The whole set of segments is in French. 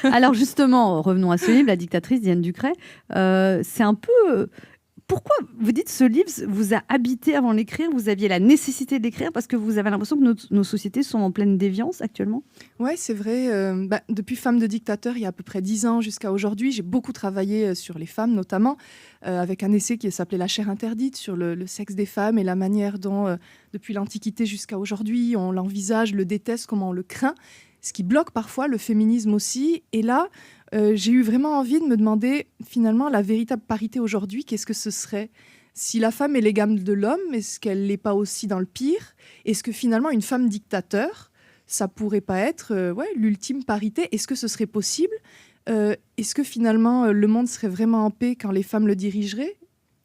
Alors justement, revenons à ce livre, La dictatrice, Diane Ducret. C'est un peu... Pourquoi vous dites ce livre vous a habité avant de l'écrire? Vous aviez la nécessité d'écrire parce que vous avez l'impression que nos sociétés sont en pleine déviance actuellement? Ouais, c'est vrai. Depuis Femmes de dictateur, il y a à peu près 10 ans jusqu'à aujourd'hui, j'ai beaucoup travaillé sur les femmes notamment, avec un essai qui s'appelait La chair interdite sur le sexe des femmes et la manière dont, depuis l'Antiquité jusqu'à aujourd'hui, on l'envisage, le déteste, comment on le craint, ce qui bloque parfois le féminisme aussi. Et là, j'ai eu vraiment envie de me demander finalement la véritable parité aujourd'hui, qu'est-ce que ce serait? Si la femme est l'égale de l'homme, est-ce qu'elle n'est pas aussi dans le pire? Est-ce que finalement une femme dictateur, ça pourrait pas être l'ultime parité? Est-ce que ce serait possible? Est-ce que finalement le monde serait vraiment en paix quand les femmes le dirigeraient?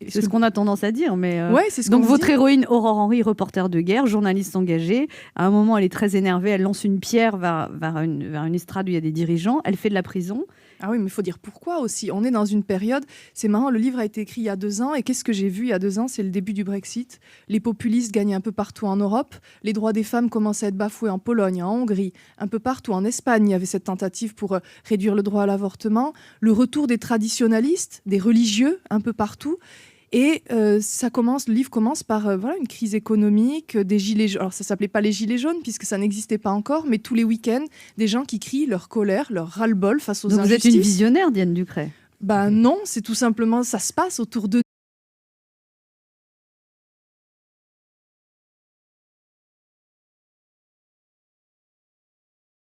C'est ce qu'on a tendance à dire, mais Ouais, c'est ce donc qu'on votre dit. héroïne Aurore Henry, reporter de guerre, journaliste engagée. À un moment, elle est très énervée, elle lance une pierre vers une estrade où il y a des dirigeants. Elle fait de la prison. Ah oui, mais il faut dire pourquoi aussi. On est dans une période, c'est marrant, le livre a été écrit il y a 2 ans, et qu'est-ce que j'ai vu il y a 2 ans? C'est le début du Brexit. Les populistes gagnent un peu partout en Europe, les droits des femmes commencent à être bafoués en Pologne, en Hongrie, un peu partout. En Espagne, il y avait cette tentative pour réduire le droit à l'avortement, le retour des traditionalistes, des religieux, un peu partout. Et le livre commence par une crise économique, des gilets jaunes. Alors ça s'appelait pas les gilets jaunes puisque ça n'existait pas encore, mais tous les week-ends, des gens qui crient leur colère, leur ras-le-bol face aux Donc vous êtes injustices. une visionnaire, Diane Ducret. Ben non, c'est tout simplement, ça se passe autour de